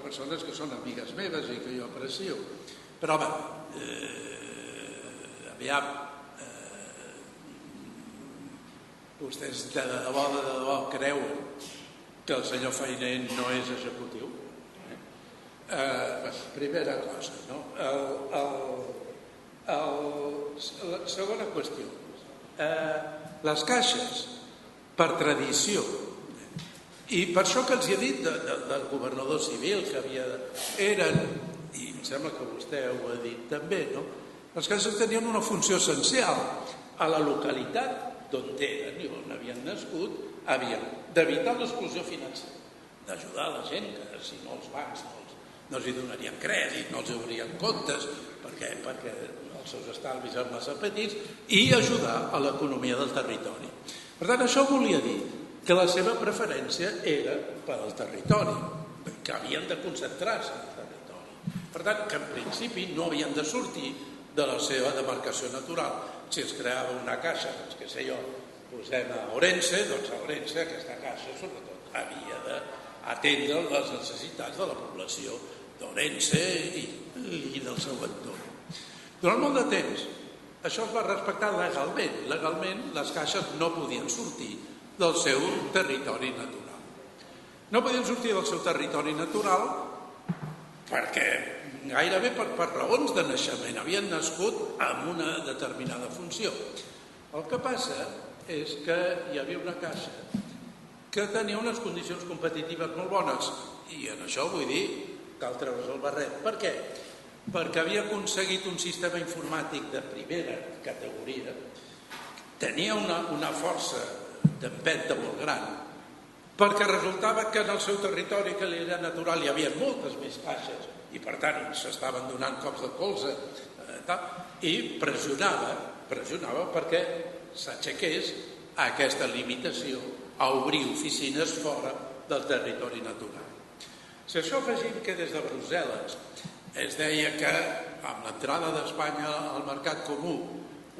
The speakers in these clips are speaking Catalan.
persones que són amigues meves i que jo aprecio. Però, home, aviam, vostès de debò creuen que el senyor Fainé no és executiu? Primera cosa, no? La segona qüestió. Les caixes, per tradició, i per això que els he dit del governador civil que eren, i em sembla que vostè ho ha dit també, no? Les caixes tenien una funció essencial a la localitat d'on eren i on havien nascut, havien d'evitar l'exclusió financera, d'ajudar la gent que si no els bancs no els donarien crèdit, no els obrien comptes perquè els seus estalvis eren massa petits, i ajudar a l'economia del territori. Per tant, això volia dir que la seva preferència era per al territori, que havien de concentrar-se en el territori. Per tant, que en principi no havien de sortir de la seva demarcació natural. Si es creava una caixa, doncs què sé jo, posem a Ourense, doncs a Ourense aquesta caixa sobretot havia d'atendre les necessitats de la població d'Ourense i del seu entorn. Durant molt de temps això es va respectar legalment. Legalment les caixes no podien sortir del seu territori natural. No podien sortir del seu territori natural perquè gairebé per raons de naixement havien nascut amb una determinada funció. El que passa és que hi havia una caixa que tenia unes condicions competitives molt bones, i en això vull dir cal treure's el barret. Per què? Perquè havia aconseguit un sistema informàtic de primera categoria, tenia una força d'empenta molt gran, perquè resultava que en el seu territori, que li era natural, hi havia moltes més caixes i per tant s'estaven donant cops de colze i pressionava perquè s'aixequés aquesta limitació a obrir oficines fora del territori natural. Si això afegim que des de Brussel·les es deia que amb l'entrada d'Espanya al mercat comú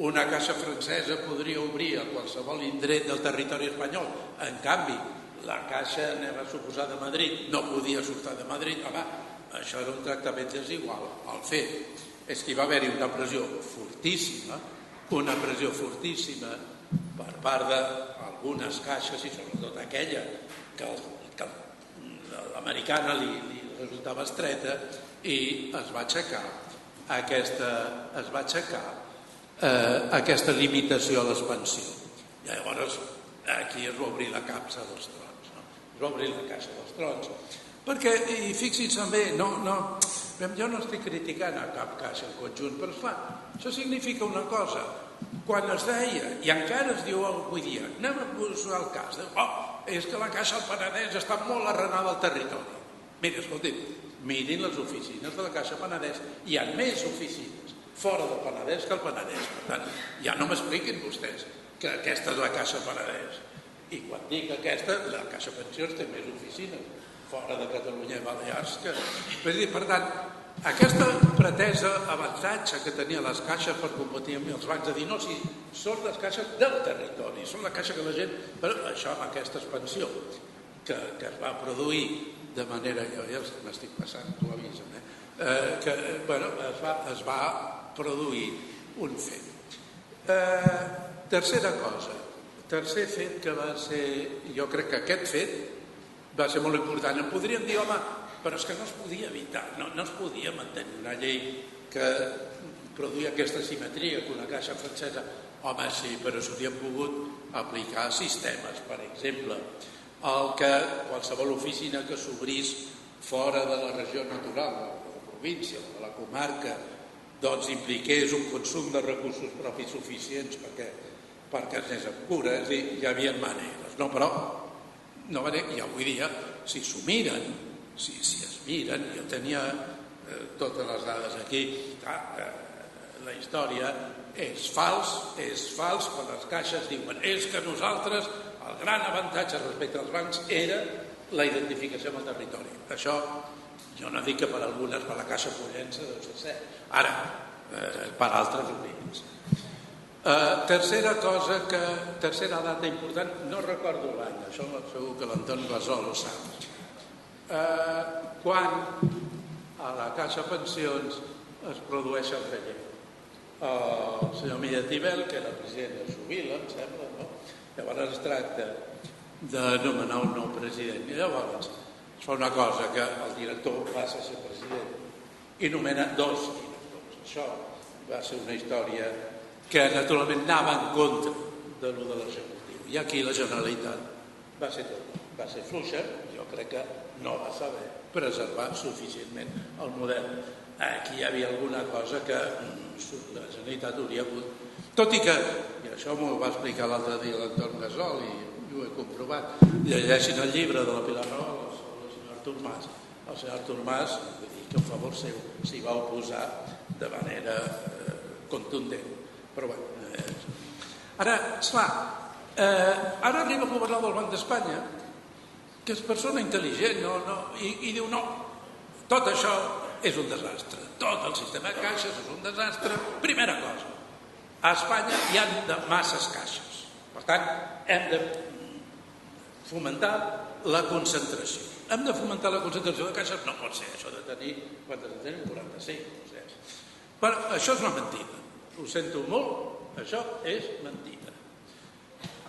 una caixa francesa podria obrir a qualsevol indret del territori espanyol, en canvi la caixa, anem a suposar, de Madrid no podia sortir de Madrid, home, això era un tractament desigual. El fet és que hi va haver-hi una pressió fortíssima per part d'algunes caixes, i sobretot aquella que l'americana li resultava estreta, i es va aixecar aquesta limitació a l'expansió. I llavors aquí es va obrir la caixa dels trons. Es va obrir la caixa dels trons. Perquè, i fixin-se bé, jo no estic criticant a cap caixa en conjunt, però esclar, això significa una cosa. Quan es deia, i encara es diu avui dia, anem a posar el cas, és que la Caixa del Penedès està molt arrenada al territori. Mira, escolti'm, mirin les oficines de la Caixa Penedès. Hi ha més oficines fora del Penedès que al Penedès. Per tant, ja no m'expliquin vostès que aquesta és la Caixa Penedès. I quan dic aquesta, la Caixa Pensions té més oficines fora de Catalunya i Balears que... Per tant, aquesta pretesa avantatge que tenien les caixes per competir amb els bancs, de dir, no, si són les caixes del territori, són la caixa que la gent... Però això, amb aquesta expansió que es va produir de manera... Jo ja m'estic passant, tu avisa'm, es va produir un fet. Tercera cosa, tercer fet que va ser... Jo crec que aquest fet va ser molt important. Em podríem dir, home, però és que no es podia evitar, no es podia mantenir una llei que produïa aquesta simetria que una caixa francesa. Home, sí, però s'haurien pogut aplicar sistemes, per exemple, el que qualsevol oficina que s'obrís fora de la regió natural, de la província o de la comarca, doncs impliqués un consum de recursos propis suficients perquè es anés amb cura, és a dir, hi havia maneres. No, però, i avui dia, si s'ho miren, si es miren, jo tenia totes les dades aquí, la història és fals quan les caixes diuen és que nosaltres, el gran avantatge respecte als bancs era la identificació amb el territori. Això, jo no dic que per algunes, per la Caixa Pollença, deu ser cert. Ara, per altres oblidats. Tercera data important, no recordo l'any, això segur que l'Antoni Basol ho sap. quan a la Caixa Pensions es produeix el relleu. El senyor Milletibel, que era president, es jubila, em sembla, no? Llavors es tracta de nomenar un nou president. I llavors es fa una cosa, que el director passa a ser president i nomena dos directors. Això va ser una història que naturalment anava en contra de lo de l'executiu. I aquí la Generalitat va ser fluixa, jo crec que no va saber preservar suficientment el model. Aquí hi havia alguna cosa que la Generalitat hauria pogut... Tot i que, i això m'ho va explicar l'altre dia l'Anton Gasol i ho he comprovat, llegeixin el llibre de la Pilar Rahola sobre el senyor Artur Mas. El senyor Artur Mas, vull dir que a favor seu s'hi va oposar de manera contundent. Però bé, ara, esclar, ara arriba el governador del Banc d'Espanya, que és persona intel·ligent, i diu no, tot això és un desastre, tot el sistema de caixes és un desastre. Primera cosa, a Espanya hi ha masses caixes, per tant hem de fomentar la concentració. Hem de fomentar la concentració de caixes, no pot ser això de tenir, quantes en tenim? 45, no sé. Però això és una mentida, ho sento molt, això és mentida.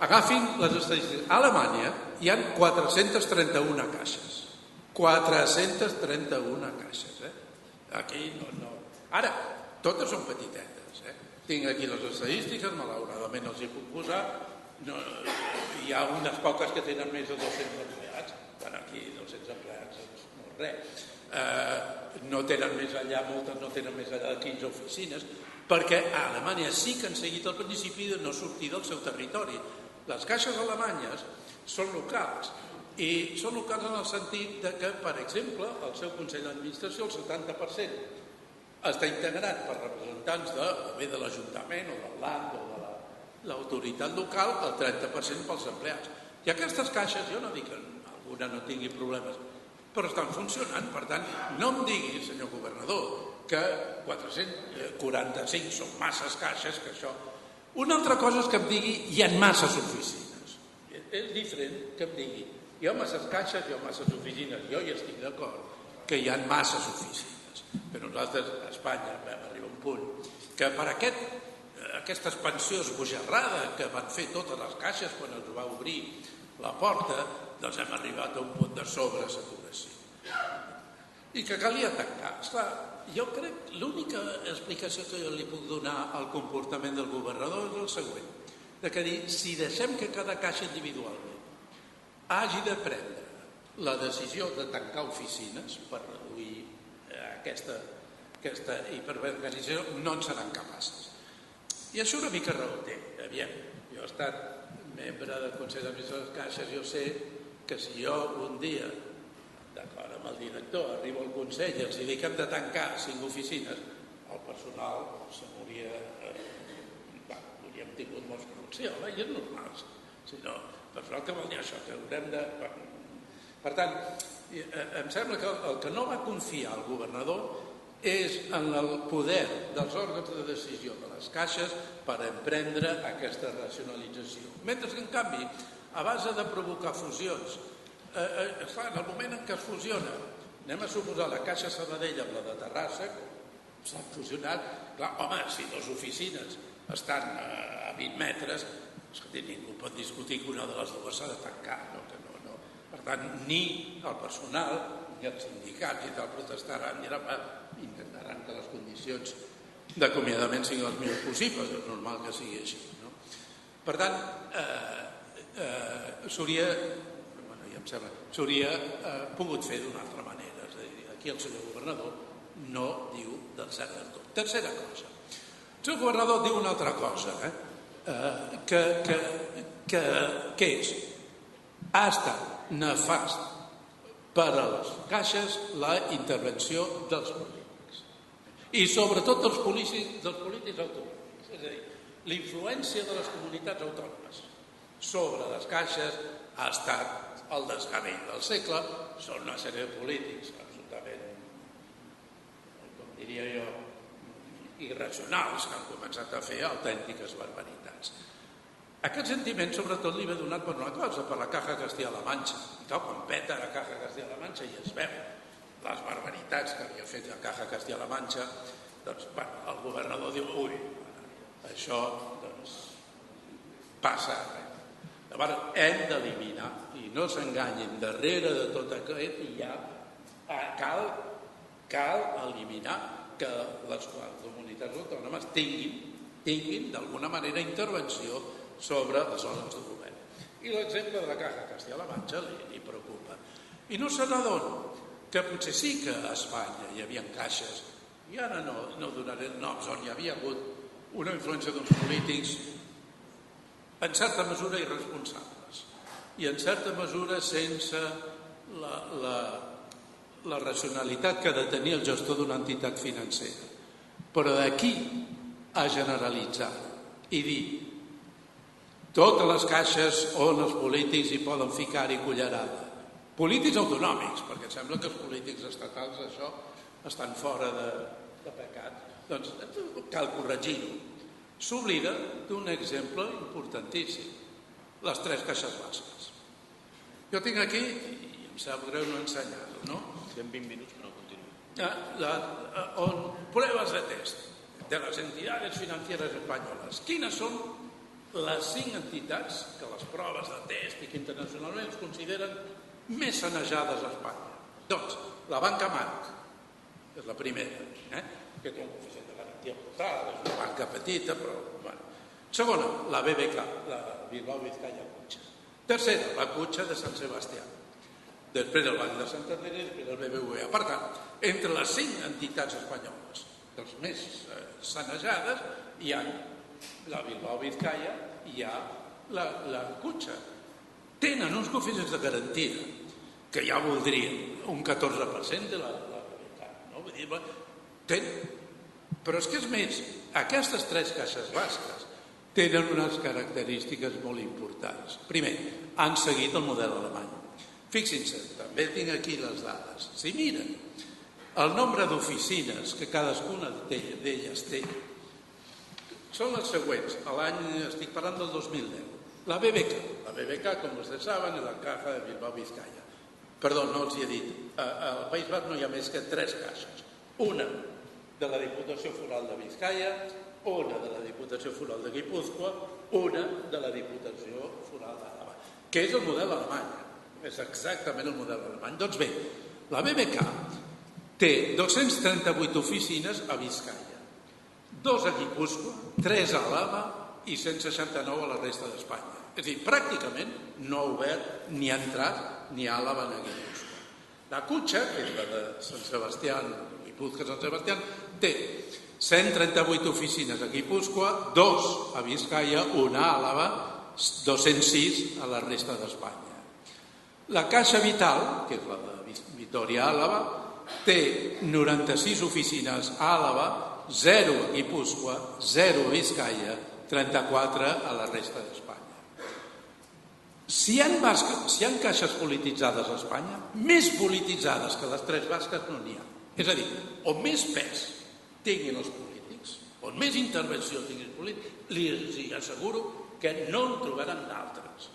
Agafin les estadístiques. A Alemanya hi ha 431 caixes. 431 caixes. Aquí no. Ara, totes són petitetes. Tinc aquí les estadístiques, malauradament els hi puc posar. Hi ha unes poques que tenen més de 200 empleats. Bueno, aquí 200 empleats no és res. No tenen més enllà, moltes no tenen més enllà de 15 oficines, perquè a Alemanya sí que han seguit el principi de no sortir del seu territori. Les caixes alemanyes són locals, i són locals en el sentit que, per exemple, el seu Consell d'Administració, el 70%, està integrat per representants de l'Ajuntament o del Land o de l'autoritat local, el 30% pels empleats. I aquestes caixes, jo no dic que alguna no tingui problemes, però estan funcionant. Per tant, no em digui, senyor governador, que 445 són masses caixes, que això... Una altra cosa és que em digui hi ha masses oficines. És diferent que em digui hi ha masses caixes, hi ha masses oficines. Jo hi estic d'acord que hi ha masses oficines. Però nosaltres a Espanya vam arribar a un punt que per aquesta expansió esbojarrada que van fer totes les caixes quan es va obrir la porta, doncs hem arribat a un punt de sobresaturació. I que calia tancar. Esclar, jo crec que l'única explicació que jo li puc donar al comportament del governador és el següent, de que dir, si deixem que cada caixa individualment hagi de prendre la decisió de tancar oficines per reduir aquesta hiperorganització, no en seran capaces. I això una mica raó té. Aviam, jo he estat membre del Consell d'Administració de les Caixes, jo sé que si jo un dia, d'acord amb el director, arribo al Consell i els dic que hem de tancar 5 oficines, el personal se m'hauria... hauríem tingut molts grups. Sí, home, i és normal. Si no, personal que vol dir això, que haurem de... Per tant, em sembla que el que no va confiar el governador és en el poder dels òrgans de decisió de les caixes per emprendre aquesta racionalització. Mentre que, en canvi, a base de provocar fusions, en el moment en què es fusiona, anem a suposar la Caixa Sabadell amb la de Terrassa, s'han fusionat, clar, home, si 2 oficines estan a 20 metres, ningú pot discutir que una de les dues s'ha de tancar, no. Per tant, ni el personal ni els sindicats i tal protestaran i intentaran que les condicions d'acomiadament siguin les millors possibles, és normal que sigui així. Per tant, s'hauria pogut fer d'una altra manera. És a dir, aquí el senyor governador no diu del cert del tot. Tercera cosa. El senyor governador diu una altra cosa, que és, ha estat nefast per a les caixes la intervenció dels polítics. I sobretot dels polítics autonòmics. És a dir, l'influència de les comunitats autònomes sobre les caixes ha estat el desgavell del segle. Són una sèrie de polítics absolutament, com diria jo, irracionals, que han començat a fer autèntiques barbaritats. Aquest sentiment sobretot li ve donat per una cosa, per la Caja Castilla-La Manxa. I clar, quan peta la Caja Castilla-La Manxa i es veu les barbaritats que havia fet la Caja Castilla-La Manxa, doncs el governador diu, ui, això passa. Llavors hem d'eliminar, i no s'enganyin, darrere de tot aquest ja cal eliminar que les comunitats autònomes tinguin d'alguna manera intervenció sobre els òrgans de govern. I l'exemple de la Caja Castilla-La Manxa li preocupa. I no se n'adona que potser sí que a Espanya hi havia caixes, i ara no donaré noms, on hi havia hagut una influència d'uns polítics en certa mesura irresponsables i en certa mesura sense la racionalitat que ha de tenir el gestor d'una entitat financera. Però d'aquí a generalitzar i dir totes les caixes on els polítics hi poden ficar-hi cullerada, polítics autonòmics, perquè sembla que els polítics estatals això estan fora de pecat, doncs cal corregir-ho. S'oblida d'un exemple importantíssim, les 3 caixes basques. Jo tinc aquí, i em sap greu no ensenyar-ho, no? Tenen 20 minuts, però continuï. On pruebas de test de les entitats financieras espanyoles. Quines són les 5 entitats que les proves de test i que internacionalment es consideren més sanejades a Espanya? Doncs la Banca Marc, que és la primera, que té un coeficient de garantia brutal, és una banca petita, però... Bueno. Segona, la BBK, la Bilbao Vizcaya Kutxa. Tercera, la Kutxa de Sant Sebastià. Després el Banc de Santander i després el BBVA. Per tant, entre les 5 entitats espanyoles, les més sanejades, hi ha la Bilbao Vizcaya i hi ha la Kutxa. Tenen uns coeficients de garantia que ja voldrien un 14% de la BBK. No? Vull dir, però és que és més, aquestes 3 caixes basques tenen unes característiques molt importants. Primer, han seguit el model alemany. Fixin-se, també tinc aquí les dades. Si miren el nombre d'oficines que cadascuna d'elles té, són les següents. Estic parlant del 2010. La BBK, com vostès saben, és la Caja de Bilbao Vizcaya. Perdó, no els hi he dit. Al País Basc no hi ha més que 3 caixes. Una de la Diputació Foral de Vizcaya, una de la Diputació Foral de Guipúzcoa, una de la Diputació Foral d'Àlava, que és el model alemany. És exactament el model alemany. Doncs bé, la BBK té 238 oficines a Vizcaya, 2 a Guipúzcoa, 3 a Àlava i 169 a la resta d'Espanya. És a dir, pràcticament no ha obert ni ha entrat ni a Àlava ni a Guipúzcoa. La Kutxa, que és la de Sant Sebastià, Guipúzcoa, Sant Sebastià, té 138 oficines a Guipúzcoa, 2 a Vizcaya, 1 a Àlava, 206 a la resta d'Espanya. La Caixa Vital, que és la de Vitòria-Àlava, té 96 oficines a Àlava, 0 a Guipúzcoa, 0 a Vizcaya, 34 a la resta d'Espanya. Si hi ha caixes polititzades a Espanya, més polititzades que les 3 basques no n'hi ha. És a dir, on més pes tinguin els polítics, on més intervenció tinguin els polítics, li asseguro que no en trobaran d'altres.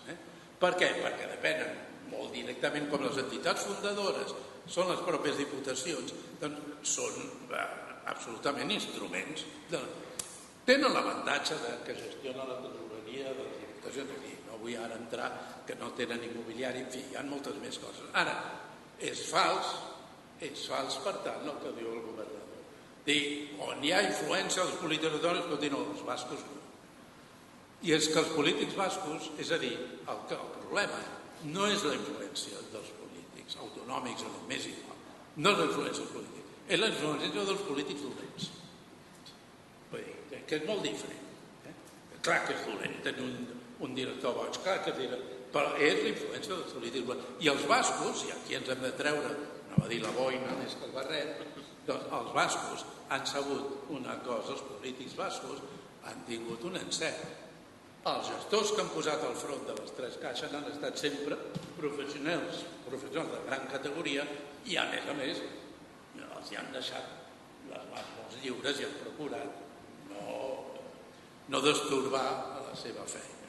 Per què? Perquè depenen molt directament, com les entitats fundadores són les pròpies diputacions, doncs són absolutament instruments. Tenen l'avantatge que gestionen la tresoreria de les diputacions. No vull ara entrar que no tenen immobiliari, en fi, hi ha moltes més coses. Ara, és fals, per tant, el que diu el governador. Dir, on hi ha influència dels polítics autònoms, continuen els bascos. I és que els polítics bascos, és a dir, el problema no és la influència dels polítics autonòmics o no, més igual. No és la influència dels polítics, és la influència dels polítics dolents. Vull dir, que és molt diferent. Clar que és dolent tenir un director boig, clar que és diferent, però és la influència dels polítics dolents. I els bascos, i aquí ens hem de treure, no va dir la boina més que el barret, doncs els bascos han sabut una cosa, els polítics bascos han tingut un encert. Els gestors que han posat al front de les 3 caixes han estat sempre professionals de gran categoria i, a més, els hi han deixat les mans lliures i han procurat no destorbar la seva feina.